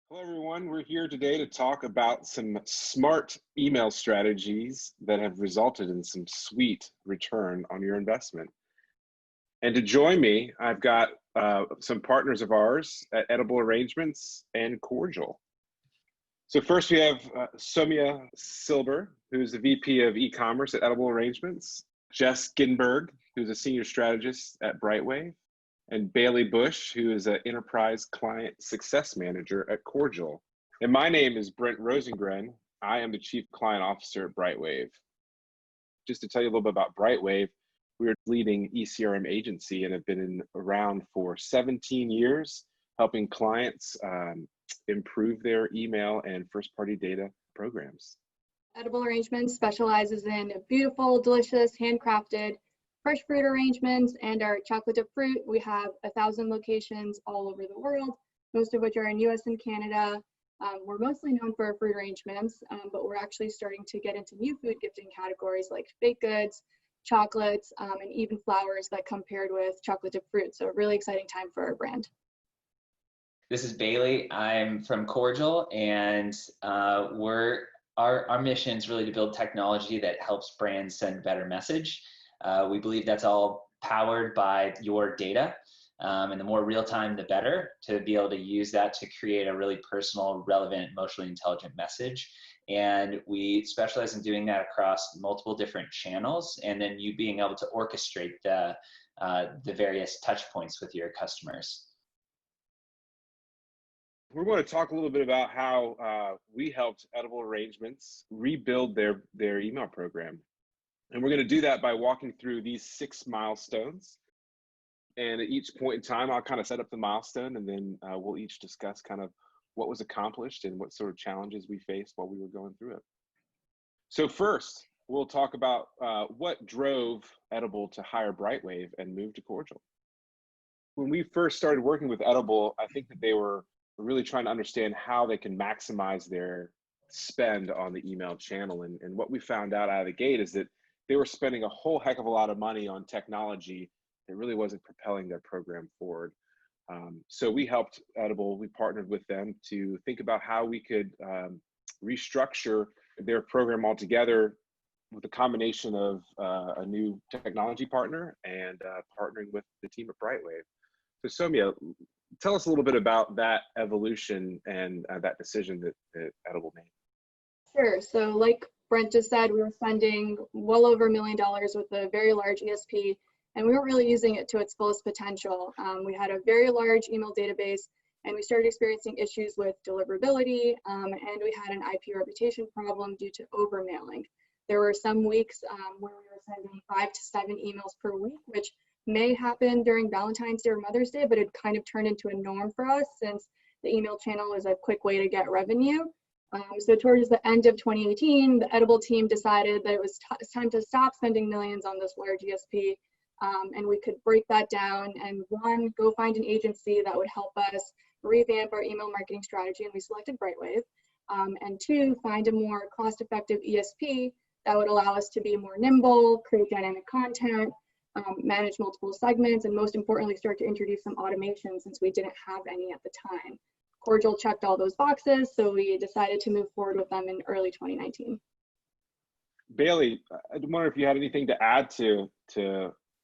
Hello, everyone. We're here today to talk about some smart email strategies that have resulted in some sweet return on your investment. And to join me, I've got some partners of ours at Edible Arrangements and Cordial. So first we have Soumya Silber, who's the VP of e-commerce at Edible Arrangements, Jess Ginberg, who's a senior strategist at Brightwave, and Bailey Bush, who is an enterprise client success manager at Cordial. And my name is Brent Rosengren. I am the chief client officer at Brightwave. Just to tell you a little bit about Brightwave, we're a leading ECRM agency and have been around for 17 years, helping clients improve their email and first-party data programs. Edible Arrangements specializes in beautiful, delicious, handcrafted fresh fruit arrangements and our chocolate dip fruit. We have 1,000 locations all over the world, most of which are in US and Canada. We're mostly known for our fruit arrangements, but we're actually starting to get into new food gifting categories like baked goods, chocolates, and even flowers that come paired with chocolate dip fruit. So a really exciting time for our brand. This is Bailey. I'm from Cordial, and our mission is really to build technology that helps brands send a better message. We believe that's all powered by your data, and the more real-time, the better, to be able to use that to create a really personal, relevant, emotionally intelligent message. And we specialize in doing that across multiple different channels, and then you being able to orchestrate the various touch points with your customers. We're going to talk a little bit about how we helped Edible Arrangements rebuild their email program. And we're going to do that by walking through these 6 milestones. And at each point in time, I'll kind of set up the milestone, and then we'll each discuss kind of what was accomplished and what sort of challenges we faced while we were going through it. So first, we'll talk about what drove Edible to hire Brightwave and move to Cordial. When we first started working with Edible, I think that they were really trying to understand how they can maximize their spend on the email channel. And what we found out of the gate is that they were spending a whole heck of a lot of money on technology that really wasn't propelling their program forward. So we helped Edible, we partnered with them to think about how we could restructure their program altogether with a combination of a new technology partner and partnering with the team at Brightwave. So Soumya, tell us a little bit about that evolution and that decision that Edible made. Sure. So like Brent just said, we were spending well over $1 million with a very large ESP, and we weren't really using it to its fullest potential. We had a very large email database, and we started experiencing issues with deliverability, and we had an IP reputation problem due to overmailing. There were some weeks where we were sending 5 to 7 emails per week, which may happen during Valentine's Day or Mother's Day, but it kind of turned into a norm for us since the email channel is a quick way to get revenue. So towards the end of 2018, the Edible team decided that it was time to stop spending millions on this large ESP, and we could break that down and one, go find an agency that would help us revamp our email marketing strategy, and we selected Brightwave, and 2, find a more cost-effective ESP that would allow us to be more nimble, create dynamic content, manage multiple segments, and most importantly, start to introduce some automation since we didn't have any at the time. Cordial checked all those boxes, so we decided to move forward with them in early 2019. Bailey, I wonder if you had anything to add to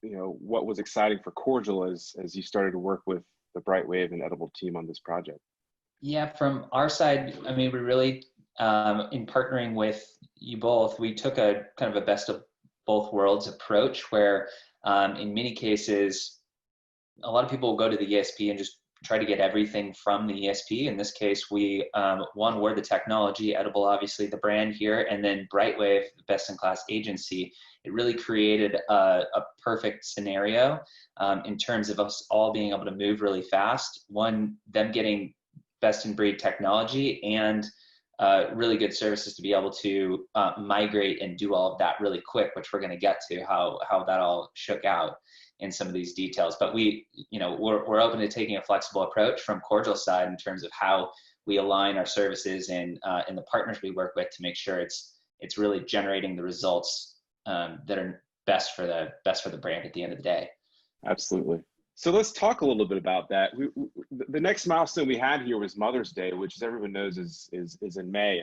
what was exciting for Cordial as you started to work with the Brightwave and Edible team on this project. Yeah, from our side, I mean, we really, in partnering with you both, we took a kind of a best of both worlds approach where in many cases, a lot of people will go to the ESP and just try to get everything from the ESP. In this case, we, one, we're the technology, Edible, obviously the brand here, and then Brightwave, the best-in-class agency. It really created a perfect scenario in terms of us all being able to move really fast. One, them getting best-in-breed technology and really good services to be able to migrate and do all of that really quick, which we're going to get to how that all shook out in some of these details. But we're open to taking a flexible approach from Cordial side in terms of how we align our services and the partners we work with to make sure it's really generating the results that are best for the brand at the end of the day. Absolutely. So let's talk a little bit about that. The next milestone we had here was Mother's Day, which, as everyone knows, is in May,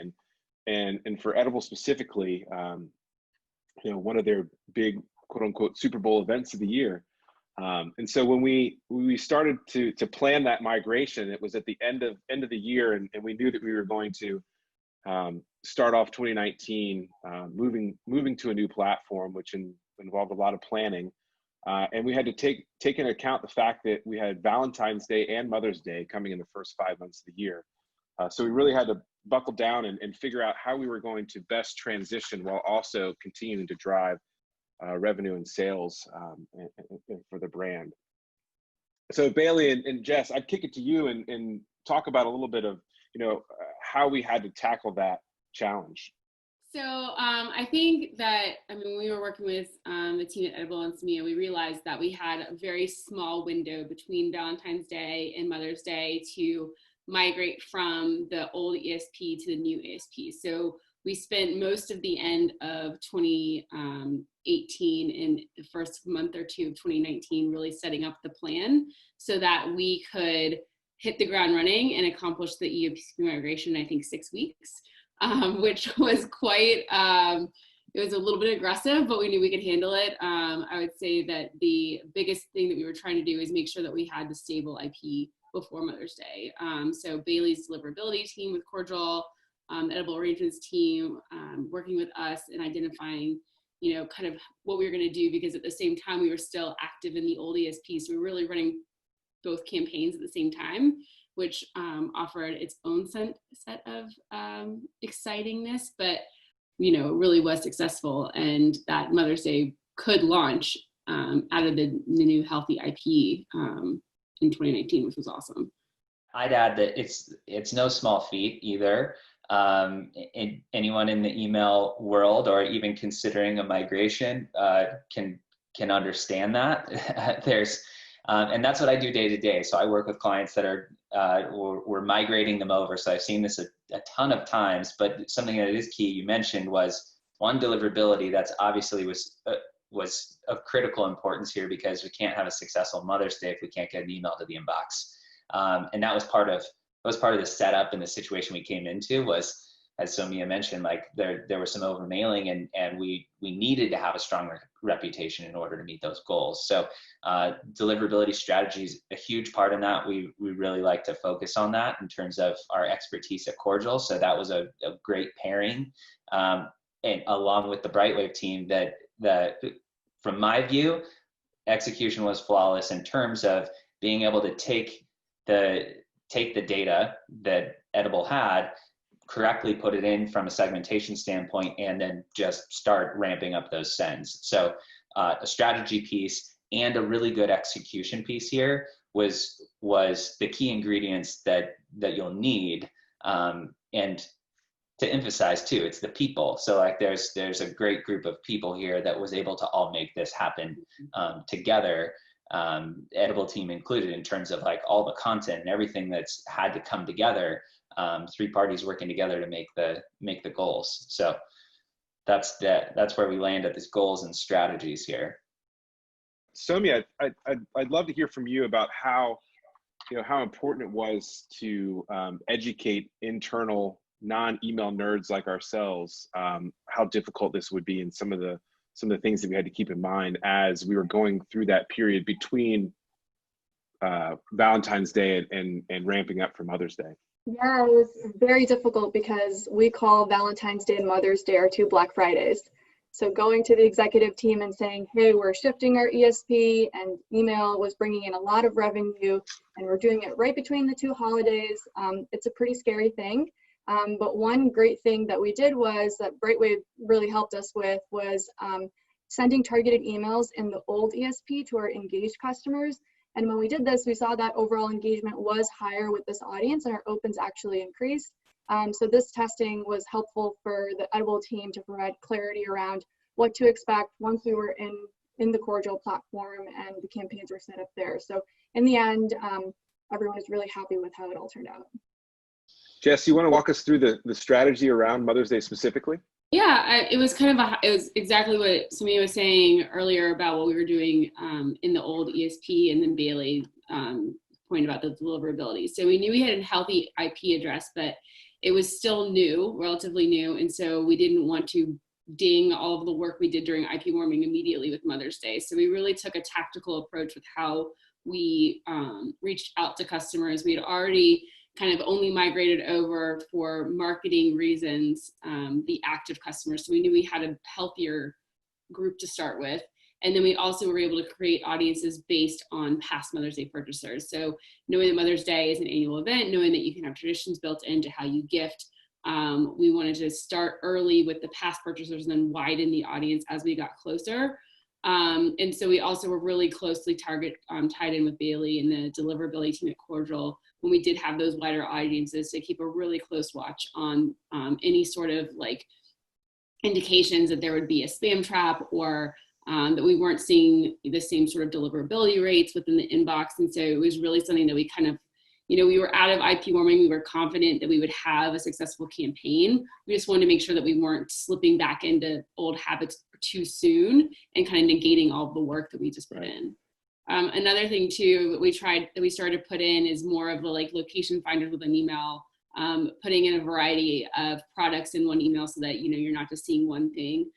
and for Edible specifically, one of their big quote unquote Super Bowl events of the year. And so when we started to plan that migration, it was at the end of the year, and we knew that we were going to start off 2019 moving to a new platform, which involved a lot of planning. And we had to take into account the fact that we had Valentine's Day and Mother's Day coming in the first 5 months of the year. So we really had to buckle down and figure out how we were going to best transition while also continuing to drive revenue and sales and for the brand. So Bailey and Jess, I'd kick it to you and talk about a little bit of how we had to tackle that challenge. So I think that, when we were working with the team at Edible and Samia, we realized that we had a very small window between Valentine's Day and Mother's Day to migrate from the old ESP to the new ESP. So we spent most of the end of 2018 and the first month or two of 2019 really setting up the plan so that we could hit the ground running and accomplish the ESP migration in, I think, 6 weeks. Which was quite, it was a little bit aggressive, but we knew we could handle it. I would say that the biggest thing that we were trying to do is make sure that we had the stable IP before Mother's Day. So Bailey's deliverability team with Cordial, Edible Arrangements team, working with us and identifying, kind of what we were going to do, because at the same time we were still active in the old ESP. So we were really running both campaigns at the same time, which offered its own set of excitingness, but really was successful, and that Mother's Day could launch out of the new healthy IP in 2019, which was awesome. I'd add that it's no small feat either. Anyone in the email world, or even considering a migration, can understand that. And that's what I do day to day. So I work with clients that are we're migrating them over. So I've seen this a ton of times, but something that is key, you mentioned, was one, deliverability. That's obviously was of critical importance here, because we can't have a successful Mother's Day if we can't get an email to the inbox. And that was part of the setup and the situation we came into. Was, as Somia mentioned, like there was some over mailing, and we needed to have a strong reputation in order to meet those goals. So deliverability strategy is a huge part in that. We really like to focus on that in terms of our expertise at Cordial. So that was a great pairing, and along with the Brightwave team, that from my view, execution was flawless in terms of being able to take the data that Edible had, correctly put it in from a segmentation standpoint, and then just start ramping up those sends. So a strategy piece and a really good execution piece here was the key ingredients that you'll need. And to emphasize too, it's the people. So like there's a great group of people here that was able to all make this happen together, Edible team included, in terms of like all the content and everything that's had to come together. Three parties working together to make the goals. So that's where we land at these goals and strategies here. Somia, I'd love to hear from you about how important it was to educate internal non-email nerds like ourselves, how difficult this would be, and some of the things that we had to keep in mind as we were going through that period between Valentine's Day and ramping up for Mother's Day. Yeah, it was very difficult because we call Valentine's Day and Mother's Day our two Black Fridays. So going to the executive team and saying, hey, we're shifting our ESP, and email was bringing in a lot of revenue, and we're doing it right between the two holidays. It's a pretty scary thing. But one great thing that we did was that Brightwave really helped us with was sending targeted emails in the old ESP to our engaged customers. And when we did this, we saw that overall engagement was higher with this audience, and our opens actually increased. So this testing was helpful for the Edible team to provide clarity around what to expect once we were in the Cordial platform and the campaigns were set up there. So in the end, everyone is really happy with how it all turned out. Jess, you want to walk us through the strategy around Mother's Day specifically? Yeah, it was kind of it was exactly what Samia was saying earlier about what we were doing in the old ESP, and then Bailey point about the deliverability. So we knew we had a healthy IP address, but it was still new, relatively new. And so we didn't want to ding all of the work we did during IP warming immediately with Mother's Day. So we really took a tactical approach with how we reached out to customers. We had already kind of only migrated over for marketing reasons, the active customers. So we knew we had a healthier group to start with. And then we also were able to create audiences based on past Mother's Day purchasers. So knowing that Mother's Day is an annual event, knowing that you can have traditions built into how you gift, we wanted to start early with the past purchasers and then widen the audience as we got closer. And so we also were really closely tied in with Bailey and the deliverability team at Cordial when we did have those wider audiences to keep a really close watch on any sort of like indications that there would be a spam trap or that we weren't seeing the same sort of deliverability rates within the inbox. And so it was really something that we kind of, we were out of IP warming. We were confident that we would have a successful campaign. We just wanted to make sure that we weren't slipping back into old habits too soon and kind of negating all of the work that we just put in. Another thing too that we started to put in is more of the like location finders with an email, putting in a variety of products in one email so that, you're not just seeing one thing.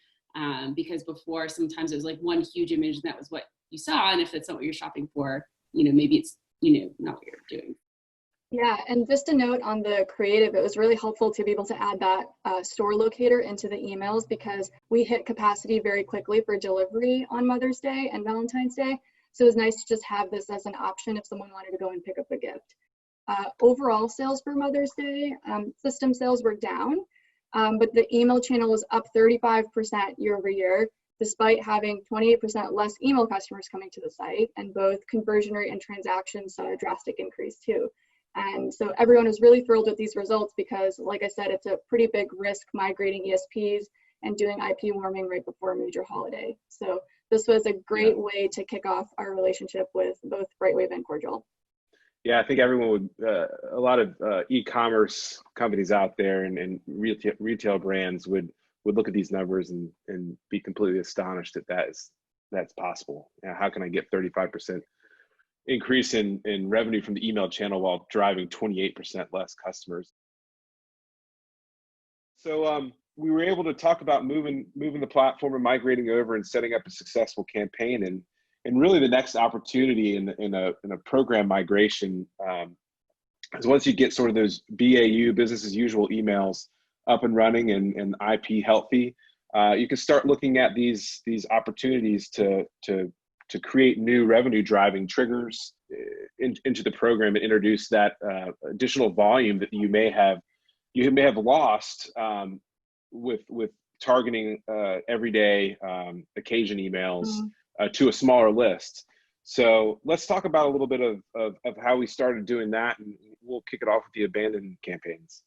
Because before sometimes it was like one huge image and that was what you saw. And if that's not what you're shopping for, maybe it's, not what you're doing. Yeah, and just a note on the creative, it was really helpful to be able to add that store locator into the emails because we hit capacity very quickly for delivery on Mother's Day and Valentine's Day. So it was nice to just have this as an option if someone wanted to go and pick up a gift. Overall sales for Mother's Day, system sales were down, but the email channel was up 35% year over year, despite having 28% less email customers coming to the site, and both conversion rate and transactions saw a drastic increase too. And so everyone was really thrilled with these results because, like I said, it's a pretty big risk migrating ESPs and doing IP warming right before a major holiday. So this was a great way to kick off our relationship with both Brightwave and Cordial. Yeah, I think everyone would, a lot of e-commerce companies out there and retail brands would look at these numbers and be completely astonished that that's possible. How can I get 35% increase in revenue from the email channel while driving 28% less customers? So we were able to talk about moving the platform and migrating over and setting up a successful campaign. And really the next opportunity in a program migration is once you get sort of those BAU, business as usual emails up and running and IP healthy, you can start looking at these opportunities to create new revenue driving triggers into the program and introduce that additional volume that you may have lost with targeting everyday occasion emails to a smaller list. So let's talk about a little bit of how we started doing that, and we'll kick it off with the abandoned campaigns.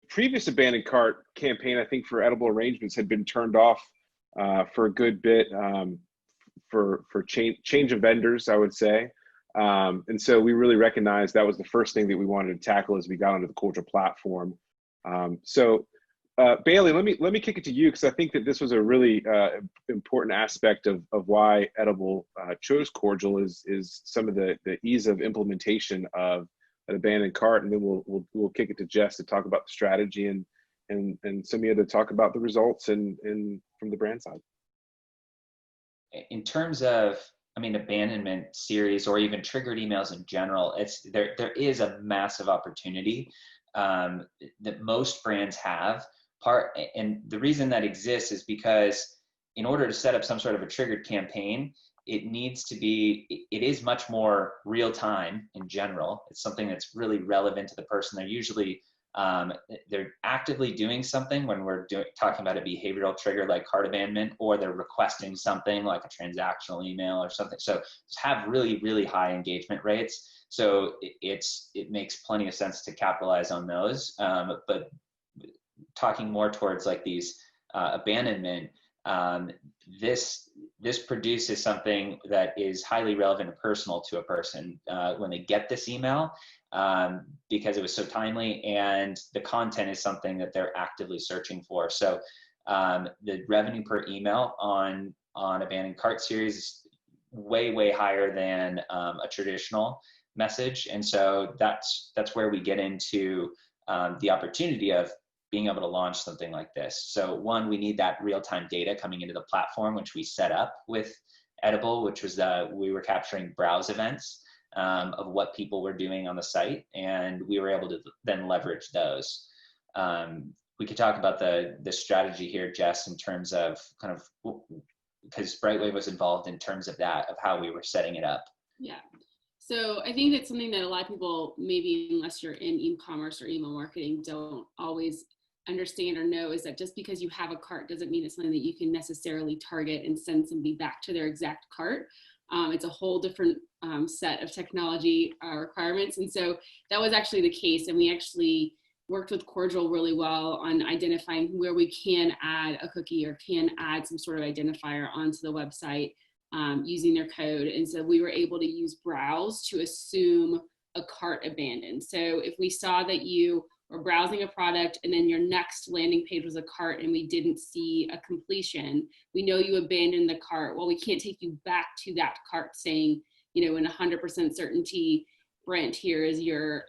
Previous abandoned cart campaign, I think, for edible arrangements had been turned off for a good bit for change of vendors, I would say. And so we really recognized that was the first thing that we wanted to tackle as we got onto the Cordial platform. Bailey, let me kick it to you because I think that this was a really important aspect of why Edible chose Cordial is some of the ease of implementation of an abandoned cart, and then we'll kick it to Jess to talk about the strategy and Samia to talk about the results and from the brand side. In terms of, abandonment series or even triggered emails in general, there is a massive opportunity that most brands have. And the reason that exists is because in order to set up some sort of a triggered campaign, it is much more real time in general. It's something that's really relevant to the person. They're usually they're actively doing something when we're talking about a behavioral trigger like cart abandonment, or they're requesting something like a transactional email or something. So just have really, really high engagement rates. So it makes plenty of sense to capitalize on those. But talking more towards like these abandonment, This produces something that is highly relevant and personal to a person when they get this email, because it was so timely, and the content is something that they're actively searching for. So the revenue per email on abandoned cart series is way higher than a traditional message, and so that's where we get into the opportunity of being able to launch something like this. So one, we need that real-time data coming into the platform, which we set up with Edible, which was we were capturing browse events of what people were doing on the site, and we were able to then leverage those. We could talk about the strategy here, Jess, in terms of kind of, because Brightwave was involved in terms of that, of how we were setting it up. Yeah. So I think that's something that a lot of people, maybe unless you're in e-commerce or email marketing, don't always understand or know, is that just because you have a cart doesn't mean it's something that you can necessarily target and send somebody back to their exact cart. It's a whole different set of technology requirements. And so that was actually the case. And we actually worked with Cordial really well on identifying where we can add a cookie or can add some sort of identifier onto the website using their code. And so we were able to use Browse to assume a cart abandoned. So if we saw that you were browsing a product and then your next landing page was a cart and we didn't see a completion, we know you abandoned the cart. Well, we can't take you back to that cart saying, you know, in 100% certainty, Brent, here is your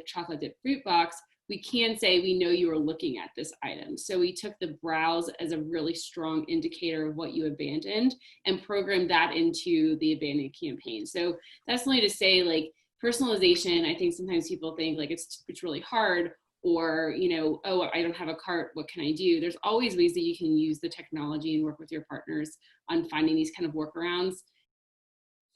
chocolate dip fruit box. We can say we know you were looking at this item. So we took the browse as a really strong indicator of what you abandoned and programmed that into the abandoned campaign. So that's only to say, like, personalization, I think sometimes people think like it's really hard, or, you know, oh, I don't have a cart, what can I do? There's always ways that you can use the technology and work with your partners on finding these kind of workarounds.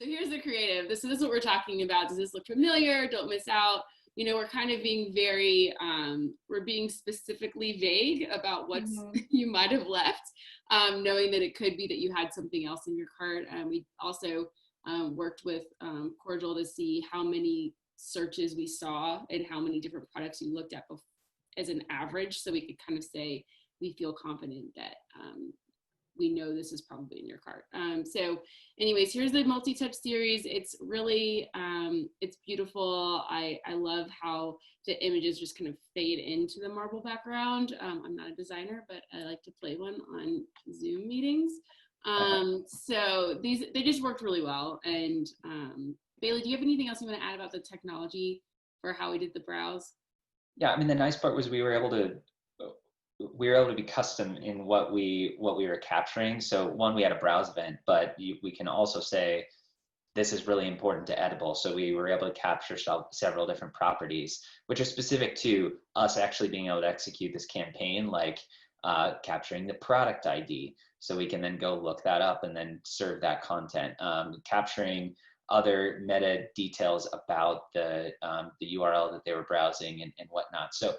So here's the creative. This is what we're talking about. Does this look familiar? Don't miss out. You know, we're kind of being very, we're being specifically vague about what's you might have left, knowing that it could be that you had something else in your cart. We also worked with Cordial to see how many searches we saw and how many different products you looked at as an average, so we could kind of say we feel confident that we know this is probably in your cart. So anyways, here's the multi-touch series. It's really, it's beautiful. I love how the images just kind of fade into the marble background. I'm not a designer, but I like to play one on Zoom meetings. So they just worked really well. And Bailey, do you have anything else you want to add about the technology for how we did the browse? Yeah, I mean, the nice part was we were able to be custom in what we were capturing. So one, we had a browse event, but we can also say this is really important to Edible. So we were able to capture several different properties, which are specific to us actually being able to execute this campaign, like capturing the product ID. So we can then go look that up and then serve that content, capturing other meta details about the URL that they were browsing and whatnot. So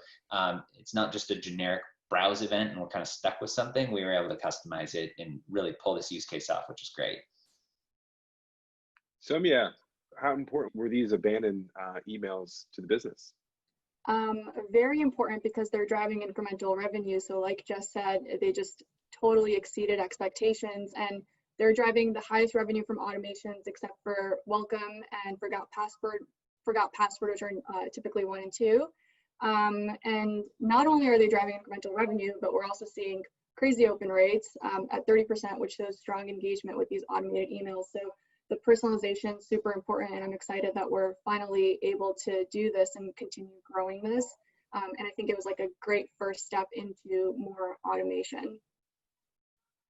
it's not just a generic browse event and we're kind of stuck with something. We were able to customize it and really pull this use case off, which is great. So yeah, how important were these abandoned emails to the business? Very important, because they're driving incremental revenue. So like Jess said, they just totally exceeded expectations, and they're driving the highest revenue from automations, except for welcome and forgot password, which are typically 1 and 2. And not only are they driving incremental revenue, but we're also seeing crazy open rates at 30%, which shows strong engagement with these automated emails. So the personalization is super important, and I'm excited that we're finally able to do this and continue growing this. And I think it was like a great first step into more automation.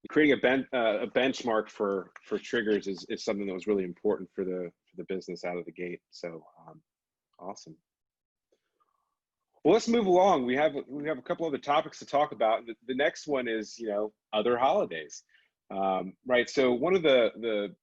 Creating a benchmark for triggers is something that was really important for the business out of the gate. So awesome. Well, let's move along. We have a couple other topics to talk about. The next one is, you know, other holidays, right? So one of the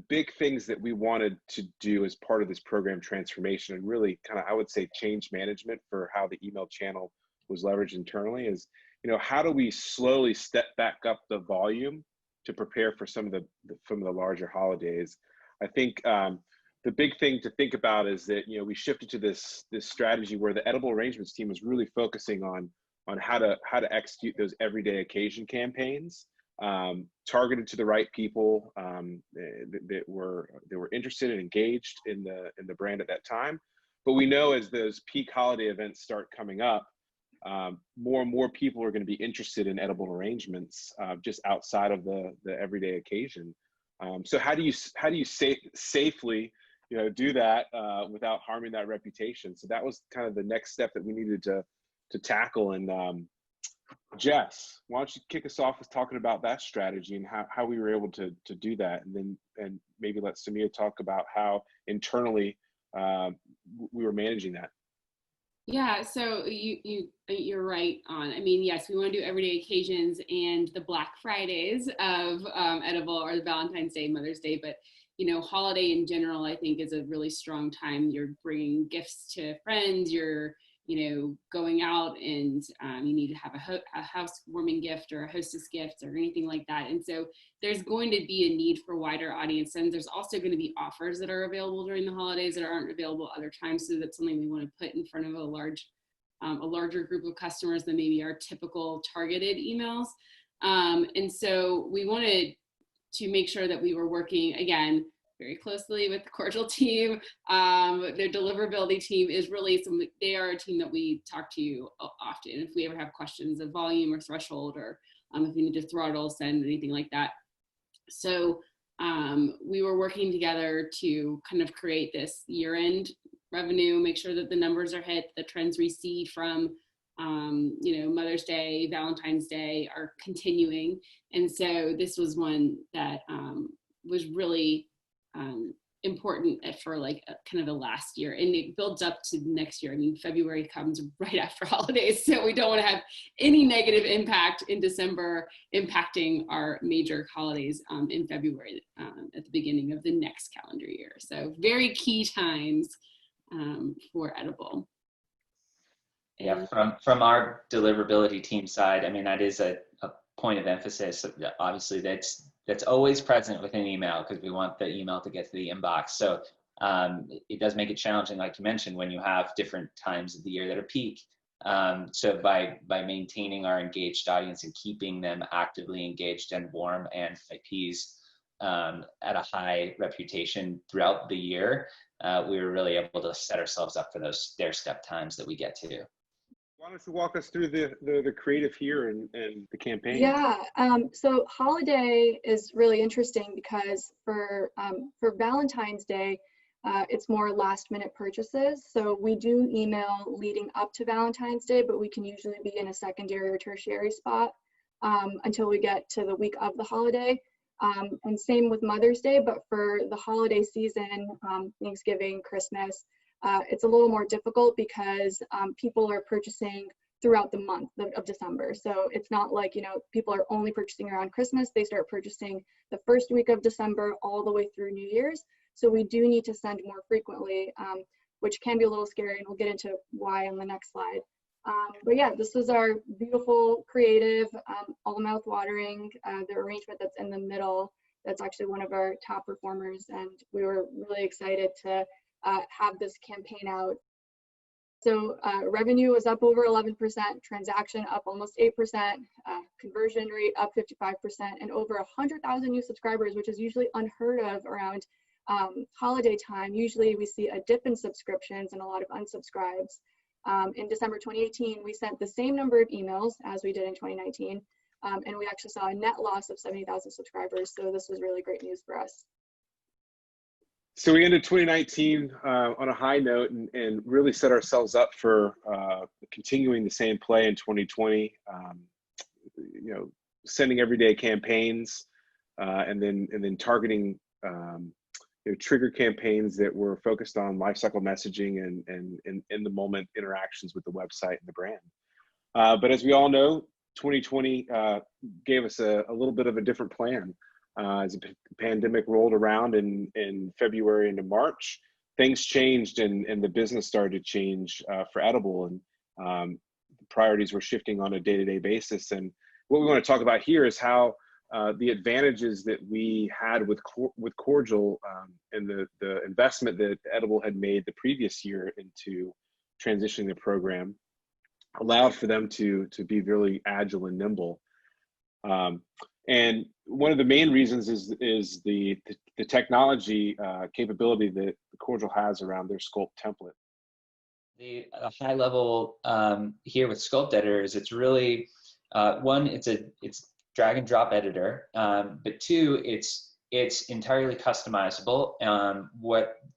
big things that we wanted to do as part of this program transformation, and really kind of, I would say, change management for how the email channel was leveraged internally, is, you know, how do we slowly step back up the volume to prepare for some of the larger holidays? I think the big thing to think about is that, you know, we shifted to this strategy where the Edible Arrangements team was really focusing on how to execute those everyday occasion campaigns, targeted to the right people, that were interested and engaged in the brand at that time. But we know as those peak holiday events start coming up, more and more people are going to be interested in edible arrangements, just outside of the everyday occasion. So how do you safely do that without harming that reputation? So that was kind of the next step that we needed to tackle. And Jess, why don't you kick us off with talking about that strategy and how we were able to do that, and maybe let Samia talk about how internally we were managing that. Yeah, so you're right on. I mean, yes, we want to do everyday occasions and the Black Fridays of edible, or the Valentine's Day, Mother's Day, but holiday in general, I think, is a really strong time. You're bringing gifts to friends. You're going out, and you need to have a housewarming gift or a hostess gift or anything like that. And so there's going to be a need for wider audience, and there's also going to be offers that are available during the holidays that aren't available other times. So that's something we want to put in front of a larger group of customers than maybe our typical targeted emails. And so we wanted to make sure that we were working, again, very closely with the Cordial team. Their deliverability team is really they are a team that we talk to often if we ever have questions of volume or threshold, or if we need to throttle, send, anything like that. So we were working together to kind of create this year-end revenue, make sure that the numbers are hit, the trends we see from Mother's Day, Valentine's Day are continuing. And so this was one that was really important for kind of the last year, and it builds up to next year. I mean, February comes right after holidays, so we don't want to have any negative impact in December impacting our major holidays in February at the beginning of the next calendar year. So very key times for edible. Yeah, from our deliverability team side, I mean, that is a point of emphasis. Obviously, that's always present within email, because we want the email to get to the inbox. So it does make it challenging, like you mentioned, when you have different times of the year that are peak. So by maintaining our engaged audience and keeping them actively engaged and warm and IPs at a high reputation throughout the year, we were really able to set ourselves up for those stair-step times that we get to. Why don't you walk us through the creative here and the campaign? Yeah, so holiday is really interesting because for Valentine's Day, it's more last minute purchases. So we do email leading up to Valentine's Day, but we can usually be in a secondary or tertiary spot until we get to the week of the holiday. And same with Mother's Day, but for the holiday season, Thanksgiving, Christmas, it's a little more difficult because people are purchasing throughout the month of December. So it's not like, people are only purchasing around Christmas. They start purchasing the first week of December all the way through New Year's. So we do need to send more frequently, which can be a little scary, and we'll get into why on the next slide. But yeah, this is our beautiful, creative, all mouth watering, the arrangement that's in the middle. That's actually one of our top performers, and we were really excited to have this campaign out. So revenue was up over 11%, transaction up almost 8%, conversion rate up 55%, and over 100,000 new subscribers, which is usually unheard of around holiday time. Usually we see a dip in subscriptions and a lot of unsubscribes. In December 2018, we sent the same number of emails as we did in 2019, and we actually saw a net loss of 70,000 subscribers. So this was really great news for us. So we ended 2019 on a high note and really set ourselves up for continuing the same play in 2020. Sending everyday campaigns and then targeting trigger campaigns that were focused on lifecycle messaging and in the moment interactions with the website and the brand. But as we all know, 2020 gave us a little bit of a different plan. As the pandemic rolled around in February into March, things changed and the business started to change for Edible, and the priorities were shifting on a day-to-day basis. And what we want to talk about here is how the advantages that we had with Cordial and the investment that Edible had made the previous year into transitioning the program allowed for them to be really agile and nimble. And one of the main reasons is the technology capability that Cordial has around their Sculpt template. The high level here with Sculpt Editor is it's really one, it's drag and drop editor, but two, it's entirely customizable.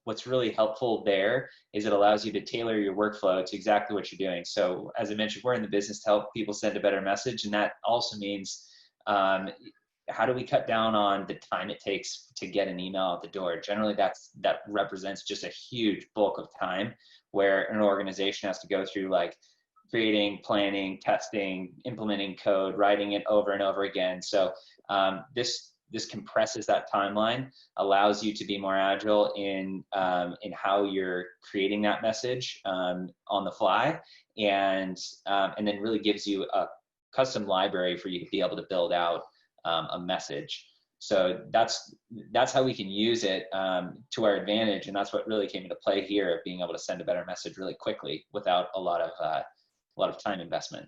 What's really helpful there is it allows you to tailor your workflow to exactly what you're doing. So as I mentioned, we're in the business to help people send a better message, and that also means how do we cut down on the time it takes to get an email out the door? Generally, that represents just a huge bulk of time where an organization has to go through like creating, planning, testing, implementing code, writing it over and over again. So this compresses that timeline, allows you to be more agile in how you're creating that message on the fly, and then really gives you a custom library for you to be able to build out a message. So that's how we can use it to our advantage, and that's what really came into play here, of being able to send a better message really quickly without a lot of time investment.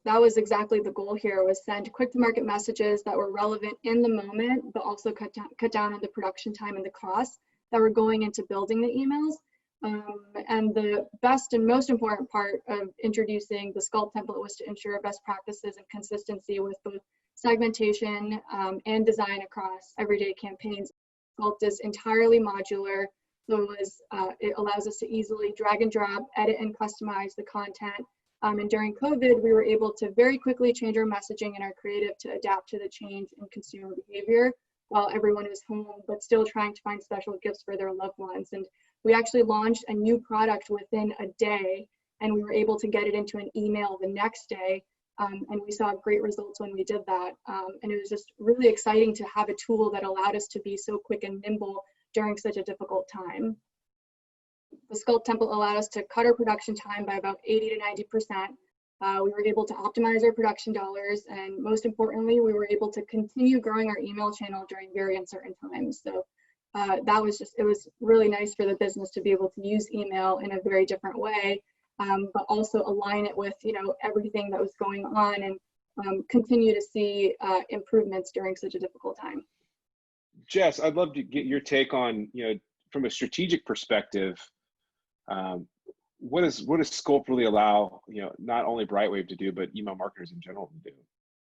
That was exactly the goal here, was send quick to market messages that were relevant in the moment, but also cut down on the production time and the costs that were going into building the emails. And the best and most important part of introducing the Sculpt template was to ensure best practices and consistency with both segmentation and design across everyday campaigns. Sculpt is entirely modular, so it allows us to easily drag and drop, edit and customize the content. And during COVID, we were able to very quickly change our messaging and our creative to adapt to the change in consumer behavior while everyone was home, but still trying to find special gifts for their loved ones. And we actually launched a new product within a day, and we were able to get it into an email the next day. And we saw great results when we did that. And it was just really exciting to have a tool that allowed us to be so quick and nimble during such a difficult time. The Sculpt template allowed us to cut our production time by about 80 to 90%. We were able to optimize our production dollars, and most importantly, we were able to continue growing our email channel during very uncertain times. So it was really nice for the business to be able to use email in a very different way, but also align it with everything that was going on, and continue to see improvements during such a difficult time. Jess, I'd love to get your take on, from a strategic perspective, what does Sculpt really allow, not only Brightwave to do, but email marketers in general to do?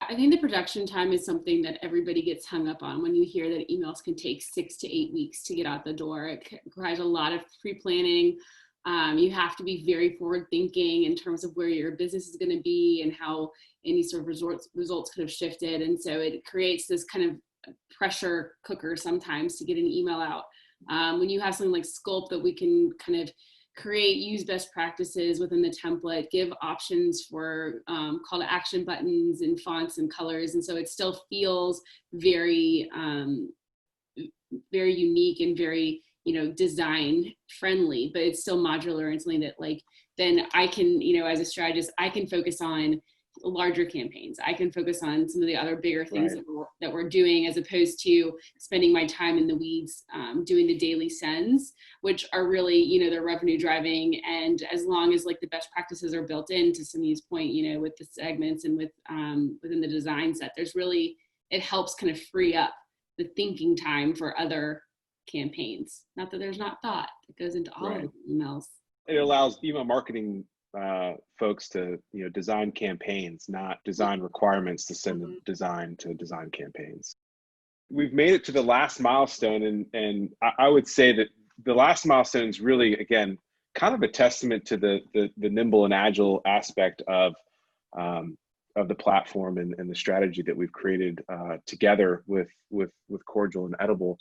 I think the production time is something that everybody gets hung up on when you hear that emails can take 6 to 8 weeks to get out the door. It requires a lot of pre-planning. You have to be very forward thinking in terms of where your business is going to be and how any sort of results could have shifted. And so it creates this kind of pressure cooker sometimes to get an email out. When you have something like Sculpt that we can kind of use best practices within the template, give options for call to action buttons and fonts and colors. And so it still feels very, very unique and very, design friendly, but it's still modular and something that then I can, as a strategist, I can focus on larger campaigns. I can focus on some of the other bigger things that we're doing, as opposed to spending my time in the weeds doing the daily sends, which are really, they're revenue driving. And as long as the best practices are built in, to Simi's point, with the segments and with within the design set, it helps kind of free up the thinking time for other campaigns. Not that there's not thought that goes into all of the emails. It allows email marketing folks to design campaigns, not design requirements to send design campaigns. We've made it to the last milestone, and I would say that the last milestone is really, again, kind of a testament to the nimble and agile aspect of the platform and the strategy that we've created together with Cordial and Edible.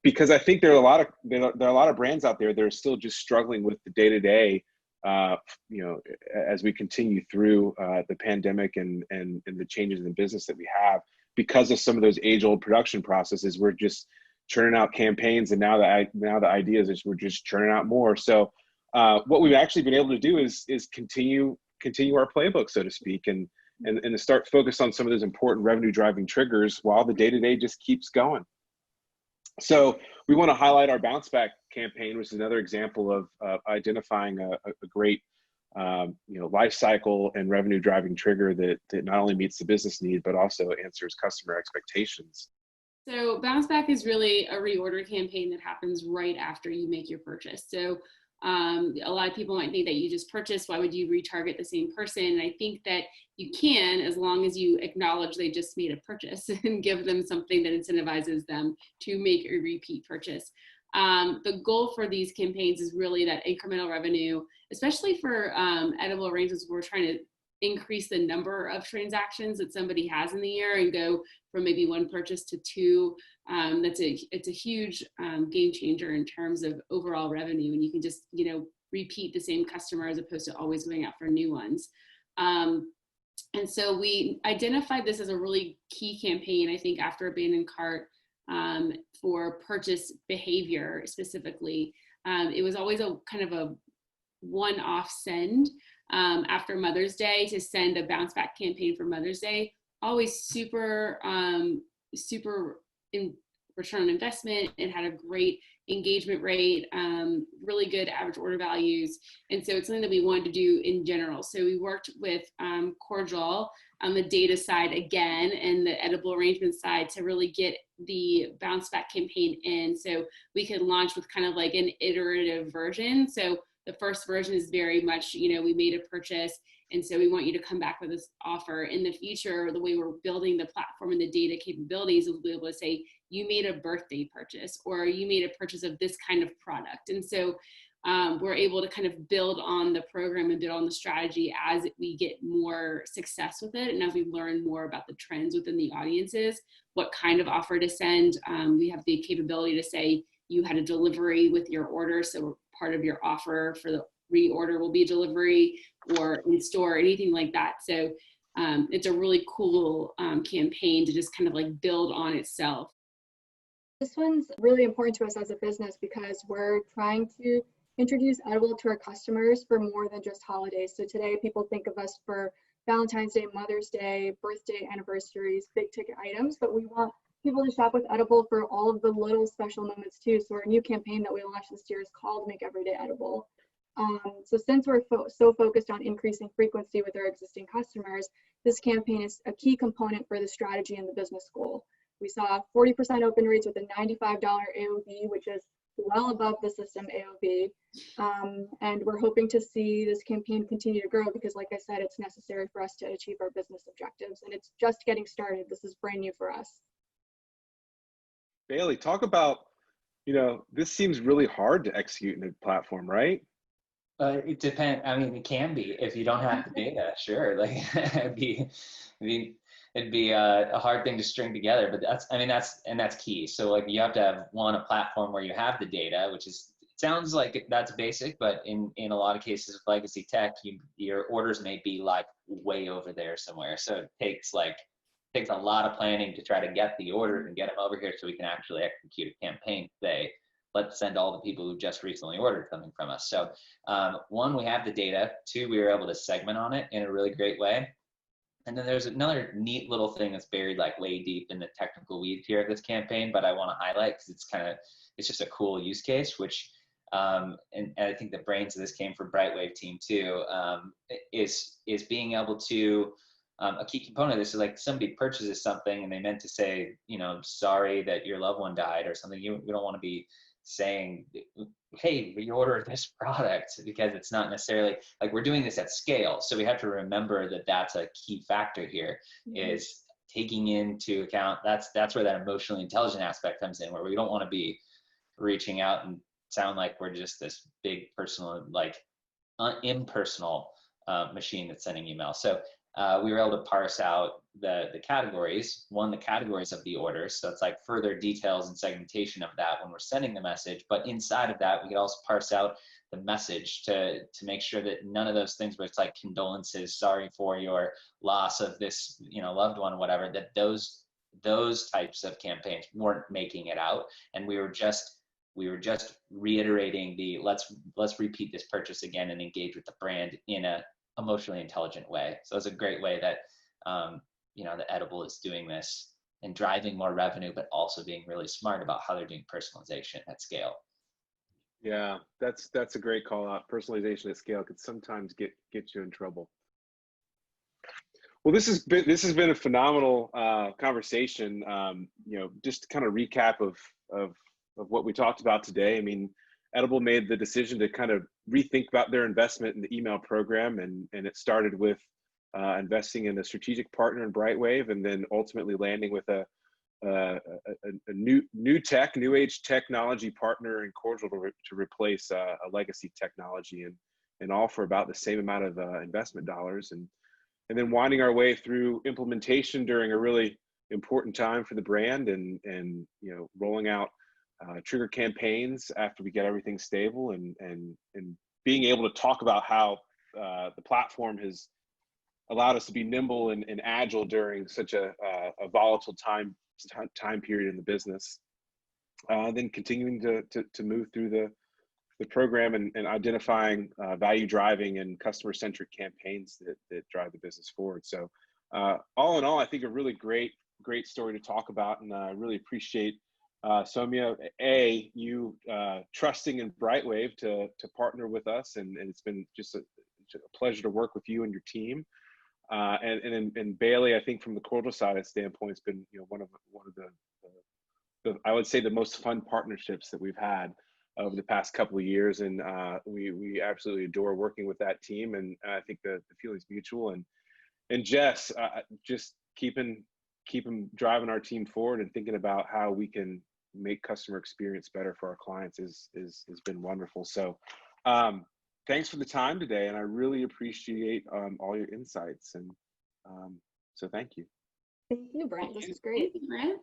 Because I think there are a lot of brands out there that are still just struggling with the day-to-day, as we continue through the pandemic and the changes in business that we have, because of some of those age-old production processes. We're just churning out campaigns, and now the idea is we're just churning out more. So what we've actually been able to do is continue our playbook, so to speak, and to start focus on some of those important revenue-driving triggers while the day-to-day just keeps going. So we want to highlight our bounce back campaign, which is another example of identifying a great life cycle and revenue driving trigger that not only meets the business need, but also answers customer expectations. So bounce back is really a reorder campaign that happens right after you make your purchase. So a lot of people might think that you just purchased, why would you retarget the same person? And I think that you can, as long as you acknowledge they just made a purchase and give them something that incentivizes them to make a repeat purchase. The goal for these campaigns is really that incremental revenue, especially for edible arrangements. We're trying to increase the number of transactions that somebody has in the year and go from maybe one purchase to two. It's a huge game changer in terms of overall revenue, and you can just repeat the same customer as opposed to always going out for new ones. And so we identified this as a really key campaign, I think, after abandoned cart for purchase behavior specifically. It was always a kind of a one-off send after Mother's Day to send a bounce back campaign for Mother's Day. Always super in return on investment. It had a great engagement rate, really good average order values. And so it's something that we wanted to do in general. So we worked with Cordial on the data side again and the edible arrangement side to really get the bounce back campaign in. So we could launch with kind of like an iterative version. So the first version is very much, we made a purchase, and so we want you to come back with this offer. In the future, the way we're building the platform and the data capabilities, we'll be able to say, you made a birthday purchase, or you made a purchase of this kind of product. And so we're able to kind of build on the program and build on the strategy as we get more success with it. And as we learn more about the trends within the audiences, what kind of offer to send. We have the capability to say, you had a delivery with your order, so part of your offer for the reorder will be delivery or in store, anything like that. So it's a really cool campaign to just kind of like build on itself. This one's really important to us as a business because we're trying to introduce Edible to our customers for more than just holidays. So today people think of us for Valentine's Day, Mother's Day, birthday, anniversaries, big ticket items, but we want people to shop with Edible for all of the little special moments too. So our new campaign that we launched this year is called Make Everyday Edible. So since we're so focused on increasing frequency with our existing customers, this campaign is a key component for the strategy and the business goal. We saw 40% open rates with a $95 AOV, which is well above the system AOV. And we're hoping to see this campaign continue to grow because, like I said, it's necessary for us to achieve our business objectives. And it's just getting started. This is brand new for us. Bailey, talk about, this seems really hard to execute in a platform, right? It depends. I mean, it can be if you don't have the data. Sure, like it'd be a hard thing to string together. But that's key. So like you have to have a platform where you have the data, which is, it sounds like that's basic, but in a lot of cases of legacy tech, your orders may be like way over there somewhere. So it takes a lot of planning to try to get the order and get them over here so we can actually execute a campaign today. Let's send all the people who just recently ordered something from us. So one, we have the data. Two, we were able to segment on it in a really great way. And then there's another neat little thing that's buried like way deep in the technical weeds here of this campaign, but I want to highlight because it's just a cool use case, which, and I think the brains of this came from Brightwave team too, is being able to, a key component of this is like somebody purchases something and they meant to say, sorry that your loved one died or something. You don't want to be saying, hey, reorder this product, because it's not necessarily like we're doing this at scale. So we have to remember that that's a key factor here, is taking into account, that's where that emotionally intelligent aspect comes in, where we don't want to be reaching out and sound like we're just this big personal, like impersonal machine that's sending emails. So we were able to parse out the categories, the categories of the orders. So it's like further details and segmentation of that when we're sending the message. But inside of that, we could also parse out the message to make sure that none of those things where it's like condolences, sorry for your loss of this, loved one, whatever, that those types of campaigns weren't making it out. And we were just reiterating the let's repeat this purchase again and engage with the brand in a emotionally intelligent way. So it's a great way that the Edible is doing this and driving more revenue, but also being really smart about how they're doing personalization at scale. Yeah, that's a great call out. Personalization at scale could sometimes get you in trouble. Well, this has been a phenomenal conversation. Just to kind of recap of what we talked about today. I mean, Edible made the decision to kind of rethink about their investment in the email program, and it started with investing in a strategic partner in Brightwave, and then ultimately landing with a new age technology partner in Cordial to replace a legacy technology, and all for about the same amount of investment dollars, and then winding our way through implementation during a really important time for the brand, and rolling out trigger campaigns after we get everything stable, and being able to talk about how the platform has allowed us to be nimble and agile during such a volatile time period in the business. Then continuing to move through the program, and identifying value driving and customer centric campaigns that drive the business forward. So all in all, I think a really great story to talk about, and I really appreciate Soumya, you trusting in Brightwave to partner with us, and it's been just a pleasure to work with you and your team. And Bailey, I think from the Cordial side standpoint, it's been one of the I would say the most fun partnerships that we've had over the past couple of years, and we absolutely adore working with that team, and I think the feeling's mutual. And Jess, just keeping driving our team forward and thinking about how we can make customer experience better for our clients has been wonderful. So thanks for the time today, and I really appreciate all your insights, and so thank you. Thank you, Brent. This is great. Thank you, Brent.